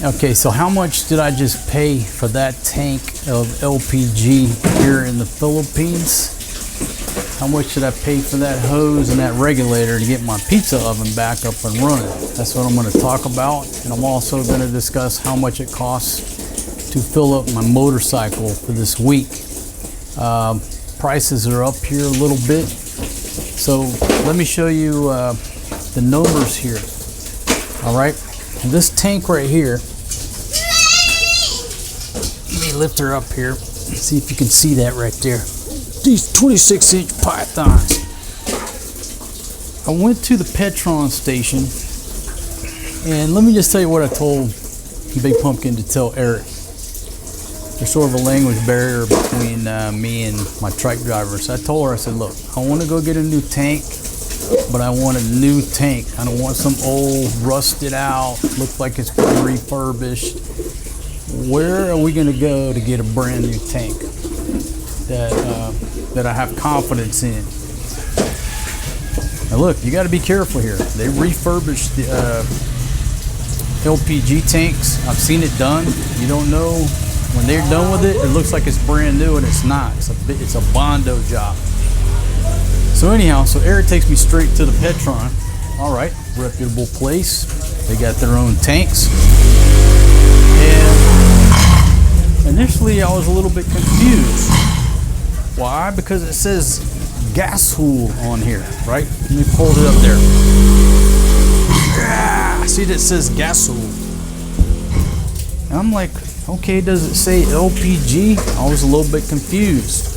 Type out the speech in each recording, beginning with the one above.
Okay, so how much did I just pay for that tank of LPG here in the Philippines? How much did I pay for that hose and that regulator to get my pizza oven back up and running? That's what I'm going to talk about. And I'm also going to discuss how much it costs to fill up my motorcycle for this week. Prices are up here a little bit. So let me show you the numbers here. All right. This tank right here, let me lift her up here, see if you can see that right there. These 26-inch pythons. I went to the Petron station, and let me just tell you what I told Big Pumpkin to tell Eric. There's sort of a language barrier between me and my trike driver. So I told her, I said, look, I want to go get a new tank, but I want a new tank. I don't want some old, rusted out, look like it's been refurbished. Where are we going to go to get a brand new tank that I have confidence in? Now look, you got to be careful here. They refurbished the LPG tanks. I've seen it done. You don't know when they're done with it. It looks like it's brand new, and it's not. It's a Bondo job. So anyhow, so Eric takes me straight to the Petron. All right, reputable place. They got their own tanks. And initially I was a little bit confused. Why? Because it says Gasoil on here, right? Let me pull it up there. See that says Gasoil. And I'm like, okay, does it say LPG? I was a little bit confused.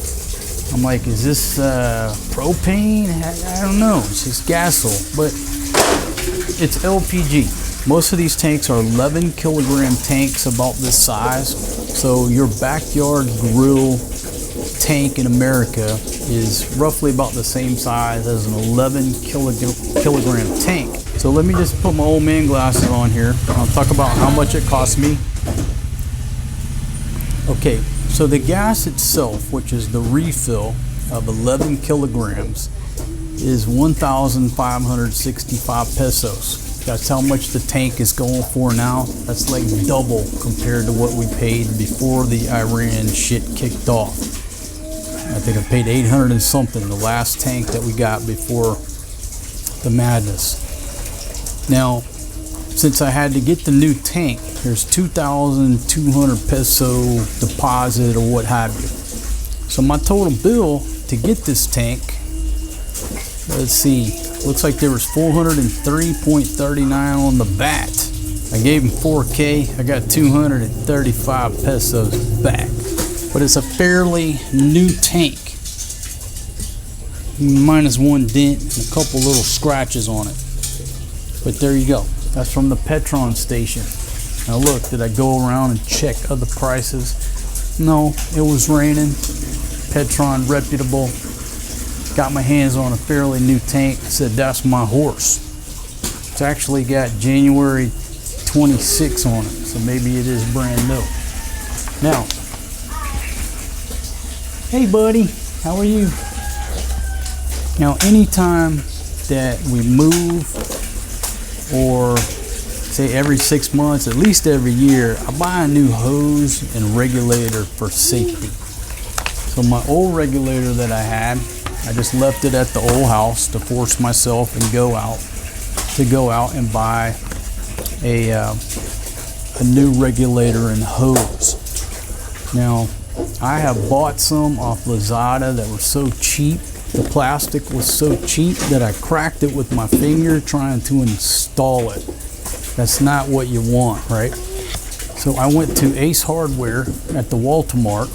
I'm like, is this propane? I don't know. It's just Gasoil, but it's LPG. Most of these tanks are 11 kilogram tanks about this size. So your backyard grill tank in America is roughly about the same size as an 11 kilogram tank. So let me just put my old man glasses on here. I'll talk about how much it cost me. Okay, so the gas itself, which is the refill of 11 kilograms, is 1,565 pesos. That's how much the tank is going for now. That's like double compared to what we paid before the Iran shit kicked off. I think I paid 800 and something, the last tank that we got before the madness. Now, since I had to get the new tank, there's 2,200 peso deposit or what have you. So my total bill to get this tank, let's see, looks like there was 403.39 on the VAT. I gave him 4K, I got 235 pesos back. But it's a fairly new tank. Minus one dent and a couple little scratches on it. But there you go. That's from the Petron station. Now look, did I go around and check other prices? No, it was raining. Petron, reputable. Got my hands on a fairly new tank. I said, that's my horse. It's actually got January 26 on it, so maybe it is brand new. Now, hey buddy, how are you? Now, anytime that we move, or say every 6 months, at least every year, I buy a new hose and regulator for safety. So my old regulator that I had, I just left it at the old house to force myself and go out and buy a new regulator and hose. Now, I have bought some off Lazada that were so cheap. The plastic was so cheap that I cracked it with my finger trying to install it. That's not what you want, right? So I went to Ace Hardware at the Walmart.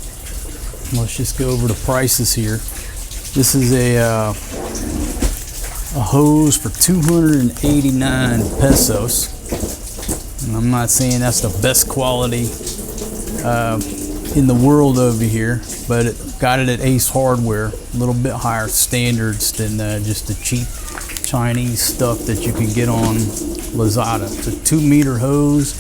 Let's just go over the prices here. This is a hose for 289 pesos. And I'm not saying that's the best quality in the world over here, but it got it at Ace Hardware. A little bit higher standards than just the cheap Chinese stuff that you can get on Lazada. It's a 2-meter hose,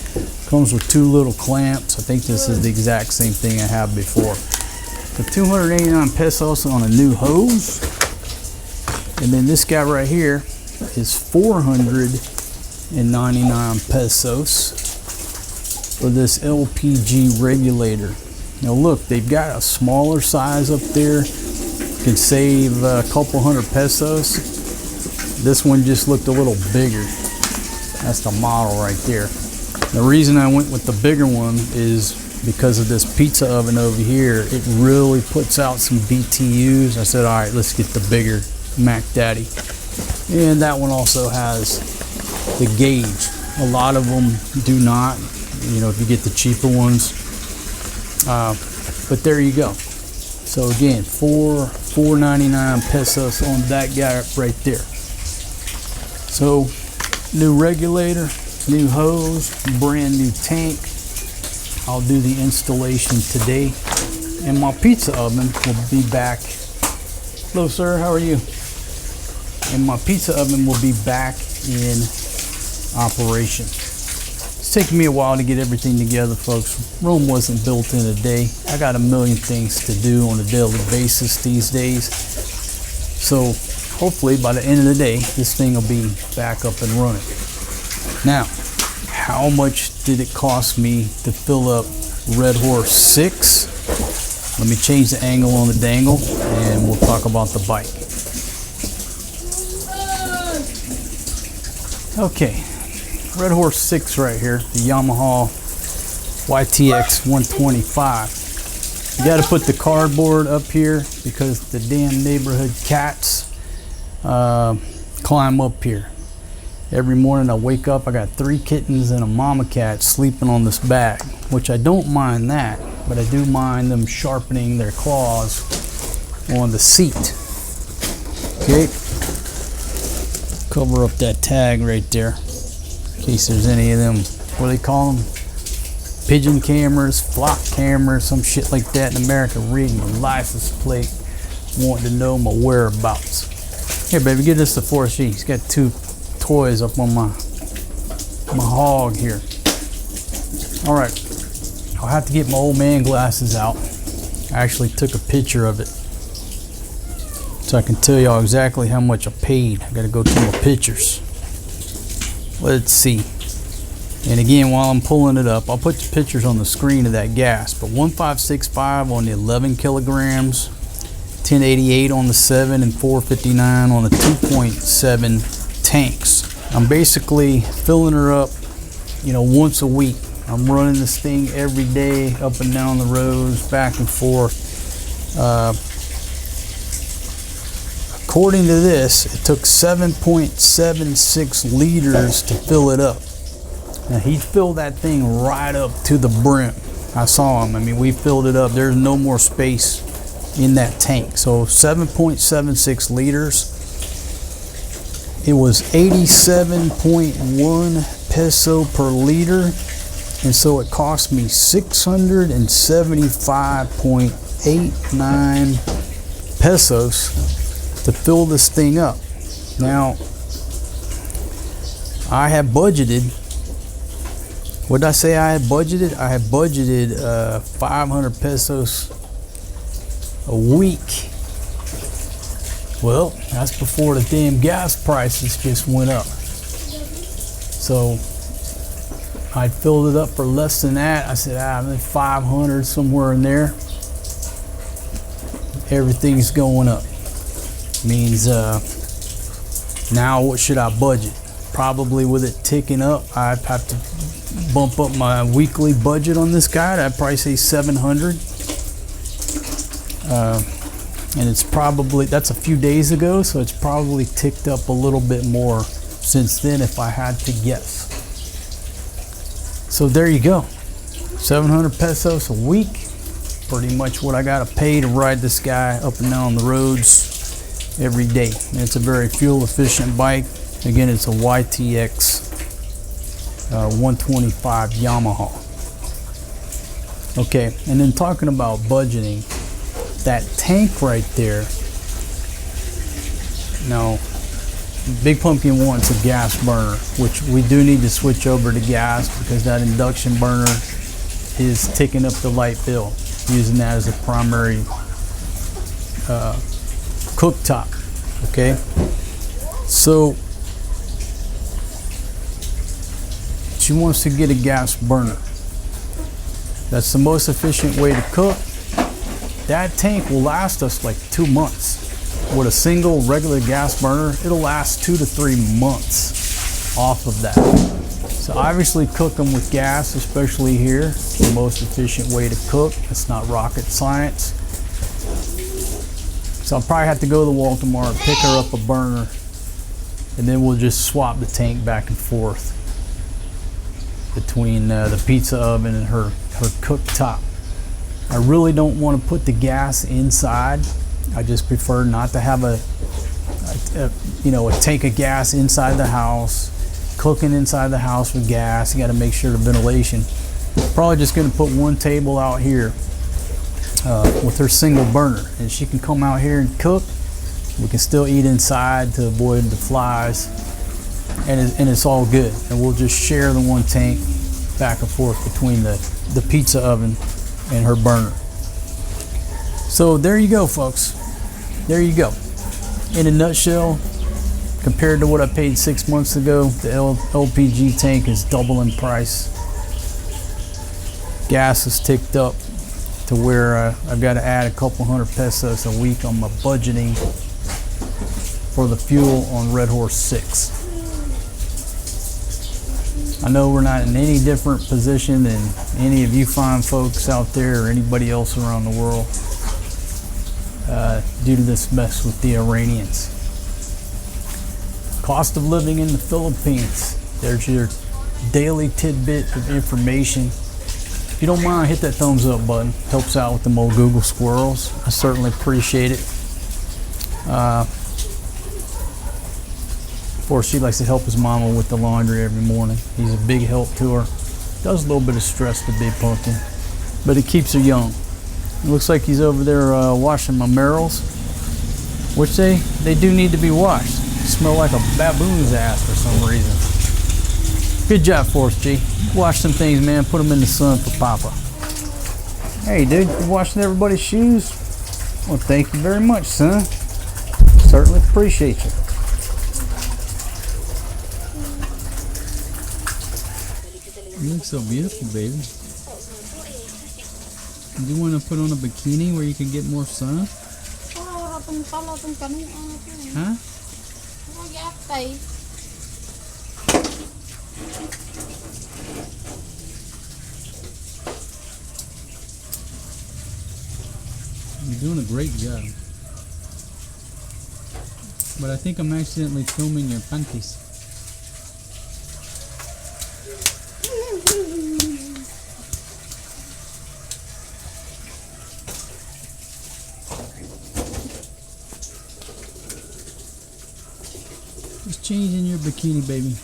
comes with 2 little clamps. I think this is the exact same thing I had before. So 289 pesos on a new hose. And then this guy right here is 499 pesos. for this LPG regulator. Now look, they've got a smaller size up there, can save a couple hundred pesos. This one just looked a little bigger. That's the model right there. The reason I went with the bigger one is because of this pizza oven over here. It really puts out some BTUs. I said, all right, let's get the bigger Mac Daddy. And that one also has the gauge. A lot of them do not, you know, if you get the cheaper ones. But there you go. So again, 4.99 pesos on that guy right there. So new regulator, new hose, brand new tank. I'll do the installation today, and my pizza oven will be back. Hello sir, how are you? And my pizza oven will be back in operation. It's taken me a while to get everything together, folks. Rome wasn't built in a day. I got a million things to do on a daily basis these days. So hopefully by the end of the day, this thing will be back up and running. Now, how much did it cost me to fill up Red Horse 6? Let me change the angle on the dangle and we'll talk about the bike. Okay, Red Horse 6 right here, the Yamaha YTX 125. You got to put the cardboard up here because the damn neighborhood cats climb up here. Every morning I wake up, I got 3 kittens and a mama cat sleeping on this bag, which I don't mind that, but I do mind them sharpening their claws on the seat. Okay, cover up that tag right there in case there's any of them, what do they call them? Pigeon cameras, flock cameras, some shit like that in America, reading the license plate, wanting to know my whereabouts. Here baby, give this to Forrest G. He's got 2 toys up on my hog here. All right, I'll have to get my old man glasses out. I actually took a picture of it so I can tell y'all exactly how much I paid. I gotta go to my pictures. Let's see. And again, while I'm pulling it up, I'll put the pictures on the screen of that gas, but 1565 on the 11 kilograms, 1088 on the 7, and 459 on the 2.7 tanks. I'm basically filling her up, you know, once a week. I'm running this thing every day up and down the roads, back and forth. According to this, it took 7.76 liters to fill it up. Now he filled that thing right up to the brim. I saw him. I mean, we filled it up. There's no more space in that tank. So 7.76 liters. It was 87.1 peso per liter, and so it cost me 675.89 pesos to fill this thing up. Now, I have budgeted, what did I say I had budgeted? I had budgeted 500 pesos a week. Well, that's before the damn gas prices just went up. So I filled it up for less than that. I said, I'm at 500, somewhere in there. Everything's going up. Means now what should I budget? Probably with it ticking up, I'd have to bump up my weekly budget on this guy. I'd probably say 700. And it's probably, that's a few days ago, so it's probably ticked up a little bit more since then if I had to guess. So there you go, 700 pesos a week, pretty much what I gotta pay to ride this guy up and down the roads every day. And it's a very fuel efficient bike. Again, it's a YTX 125 Yamaha. Okay, and then talking about budgeting, that tank right there. Now, Big Pumpkin wants a gas burner, which we do need to switch over to gas because that induction burner is taking up the light bill, using that as a primary cooktop. Okay, so she wants to get a gas burner. That's the most efficient way to cook. That tank will last us like 2 months. With a single regular gas burner, it'll last 2 to 3 months off of that. So obviously cook them with gas, especially here. The most efficient way to cook. It's not rocket science. So I'll probably have to go to the wall tomorrow, pick her up a burner, and then we'll just swap the tank back and forth between the pizza oven and her cooktop. I really don't want to put the gas inside. I just prefer not to have a tank of gas inside the house, cooking inside the house with gas. You got to make sure the ventilation. Probably just going to put one table out here with her single burner, and she can come out here and cook. We can still eat inside to avoid the flies, and it's all good. And we'll just share the one tank back and forth between the pizza oven and her burner. So there you go, folks. There you go. In a nutshell, compared to what I paid 6 months ago, the LPG tank is double in price. Gas is ticked up to where I've got to add a couple hundred pesos a week on my budgeting for the fuel on Red Horse 6. I know we're not in any different position than any of you fine folks out there or anybody else around the world due to this mess with the Iranians. Cost of living in the Philippines. There's your daily tidbit of information. If you don't mind, hit that thumbs up button. Helps out with the old Google squirrels. I certainly appreciate it. Of course, she likes to help his mama with the laundry every morning. He's a big help to her. Does a little bit of stress to Big Pumpkin, but it keeps her young. It looks like he's over there washing my marrows, which they do need to be washed. They smell like a baboon's ass for some reason. Good job, Forrest G. Wash some things, man. Put them in the sun for Papa. Hey, dude, you washing everybody's shoes? Well, thank you very much, son. Certainly appreciate you. You look so beautiful, baby. Do you want to put on a bikini where you can get more sun? Huh? You're doing a great job. But I think I'm accidentally filming your panties. Just changing your bikini, baby.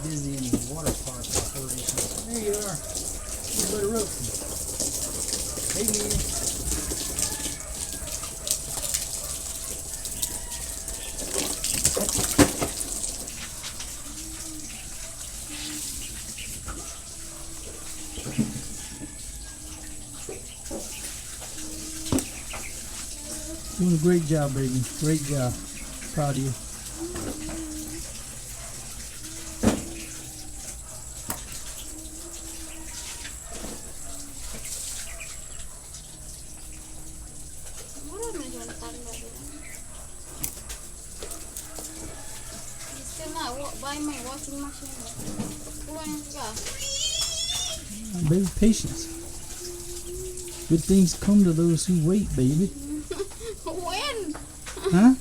Busy in the water park operations. There you are. You better roast them. Hey, man. Doing a great job, baby. Great job. Proud of you. Baby, patience. Good things come to those who wait, baby. When? Huh?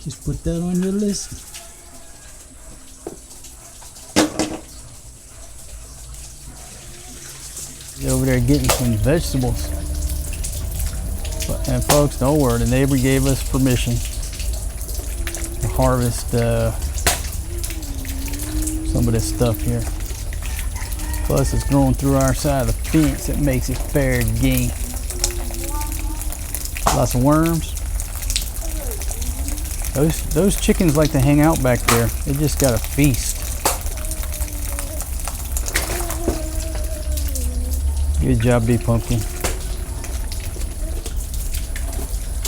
Just put that on your list. Over there getting some vegetables. But And folks, don't worry, the neighbor gave us permission to harvest some of this stuff here. Plus, it's growing through our side of the fence. It makes it fair game. Lots of worms. Those chickens like to hang out back there. They just got a feast. Good job, Big Pumpkin.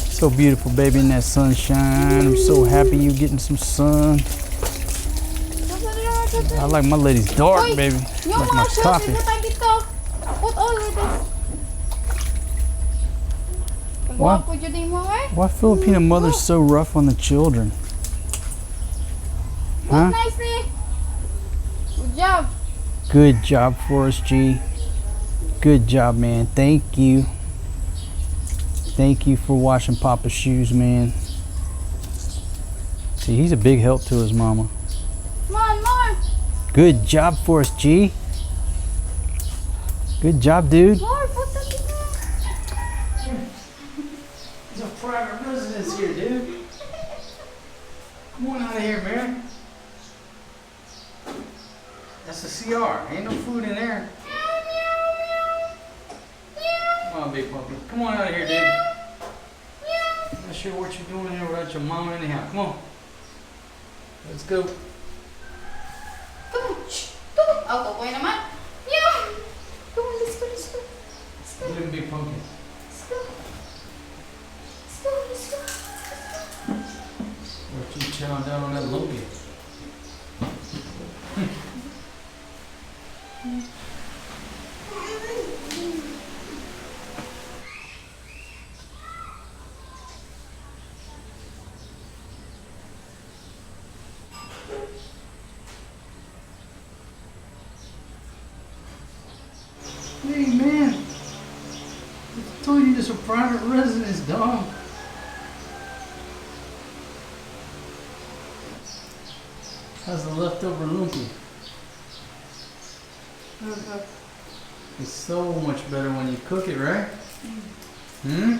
So beautiful, baby, in that sunshine. I'm so happy you getting some sun. I like my ladies dark, baby. Like my coffee. Why Filipino mothers so rough on the children? Huh? Good job. Good job, Forrest G. Good job, man. Thank you. Thank you for washing Papa's shoes, man. See, he's a big help to his mama. More. Good job, Forrest G. Good job, dude. More, put that in there. There's a private residence here, dude. Come on out of here, man. That's a CR. Ain't no food in there. Come on, Big Puppy. Come on out of here, dude. I'm not sure what you're doing here without your mama anyhow. Come on. Let's go. Come on. Shh. Come on. Auto boy naman. Yeah. Come on, let's go. Let's go. Look at Big Pumpkin. Let's go. Let's go. What you chowing down on that lumpy? Hey man, I told you this is a private residence, dog. How's the leftover lumpy? It's so much better when you cook it, right? Hmm?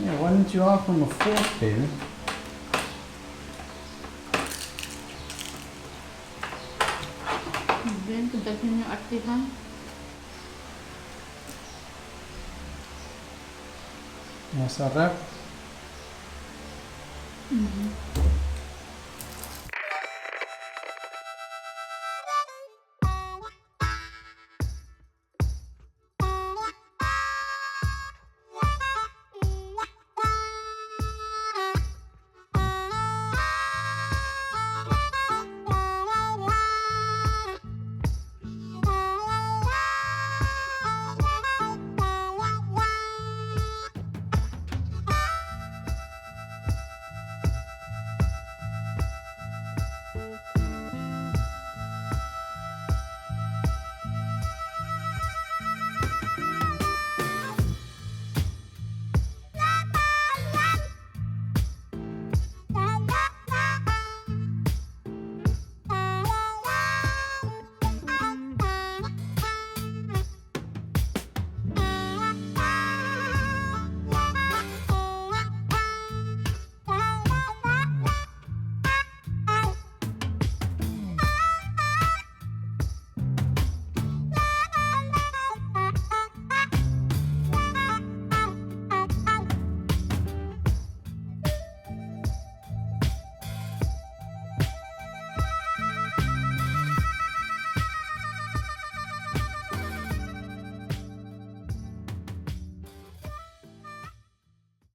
Yeah, why didn't you offer him a fork, baby? Then, kedaghan yung aktihan. Masarap. Mm-hmm.